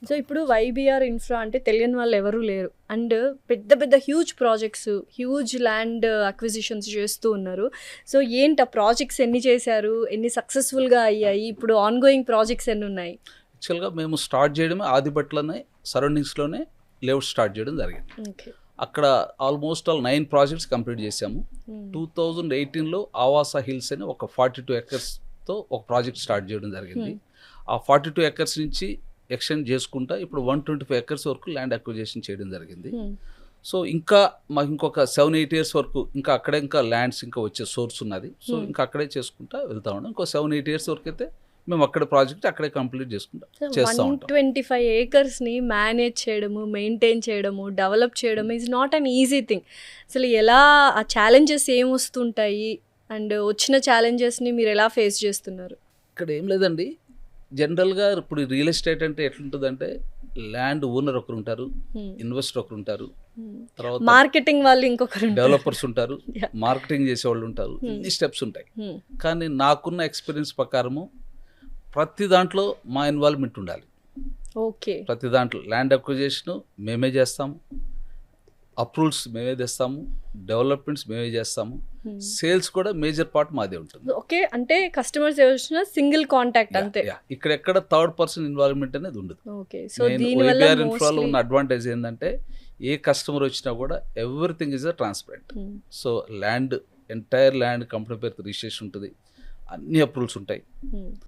So ఇప్పుడు YBR infra అంటే తెలియని వాళ్ళు ఎవరూ లేరు. అండ్ పెద్ద పెద్ద huge projects, huge land acquisitions చేస్తూ ఉన్నారు. సో ఏంటి ఆ ప్రాజెక్ట్స్ ఎన్ని చేశారు, ఎన్ని సక్సెస్ఫుల్గా అయ్యాయి, ఇప్పుడు ఆన్ గోయింగ్ ప్రాజెక్ట్స్ ఎన్ని ఉన్నాయి? యాక్చువల్గా మేము స్టార్ట్ చేయడమే ఆదిబట్లోనే సరౌండింగ్స్లోనే లేఅవుట్ స్టార్ట్ చేయడం జరిగింది. ఓకే. అక్కడ ఆల్మోస్ట్ 9 ప్రాజెక్ట్స్ కంప్లీట్ చేసాము. 2018లో ఆవాస హిల్స్ అని ఒక 42 ఎకర్స్తో ఒక ప్రాజెక్ట్ స్టార్ట్ చేయడం జరిగింది. ఆ 42 ఎకర్స్ నుంచి ఎక్స్టెండ్ చేసుకుంటా ఇప్పుడు 125 ఎకర్స్ వరకు ల్యాండ్ అక్విజిషన్ చేయడం జరిగింది. సో ఇంకా మాకు ఇంకొక 7-8 ఇయర్స్ వరకు ఇంకా అక్కడే ఇంకా ల్యాండ్స్ ఇంకా వచ్చే సోర్స్ ఉన్నది. సో ఇంకా అక్కడే చేసుకుంటా వెళ్తా ఉన్నాం. ఇంకో 7-8 ఇయర్స్ వరకు అయితే మేము అక్కడే ప్రాజెక్ట్ అక్కడే కంప్లీట్ చేస్తూ ఉంటాం. 125 ఏకర్స్ని మేనేజ్ చేయడము, మెయింటైన్ చేయడము, డెవలప్ చేయడము is not an easy thing. అసలు ఎలా ఆ ఛాలెంజెస్ ఏం వస్తుంటాయి అండ్ వచ్చిన ఛాలెంజెస్ని మీరు ఎలా ఫేస్ చేస్తున్నారు? ఇక్కడ ఏం లేదండి, జనరల్గా ఇప్పుడు రియల్ ఎస్టేట్ అంటే ఎట్లుంటుందంటే ల్యాండ్ ఓనర్ ఒకరు ఉంటారు, ఇన్వెస్టర్ ఒకరు ఉంటారు, తర్వాత మార్కెటింగ్ వాళ్ళు ఇంకొకరు, డెవలపర్స్ ఉంటారు, మార్కెటింగ్ చేసేవాళ్ళు ఉంటారు, ఇన్ని స్టెప్స్ ఉంటాయి. కానీ నాకున్న ఎక్స్పీరియన్స్ ప్రకారము ప్రతి దాంట్లో మా ఇన్వాల్వ్మెంట్ ఉండాలి. ఓకే. ప్రతి దాంట్లో ల్యాండ్ అక్విజిషన్ మేమే చేస్తాము, అప్రూవల్స్ మేమే తెస్తాము, డెవలప్మెంట్స్ మేమే చేస్తాము, సేల్స్ కూడా మేజర్ పార్ట్ మాదే ఉంటుంది. ఓకే. అంటే కస్టమర్స్ వచ్చిన సింగిల్ కాంటాక్ట్ అంతే. ఇక్కడ ఎక్కడ థర్డ్ పర్సన్ ఇన్వాల్వ్మెంట్ అనేది ఉండదు. ఓకే. సో దీనివల్ల ఇన్ఫ్రాలో ఉన్న అడ్వాంటేజ్ ఏంటంటే ఏ కస్టమర్ వచ్చినా కూడా everything is transparent. So land entire land company పేరు రిజిస్ట్రేషన్ ఉంటుంది, అన్ని అప్రూవల్స్ ఉంటాయి.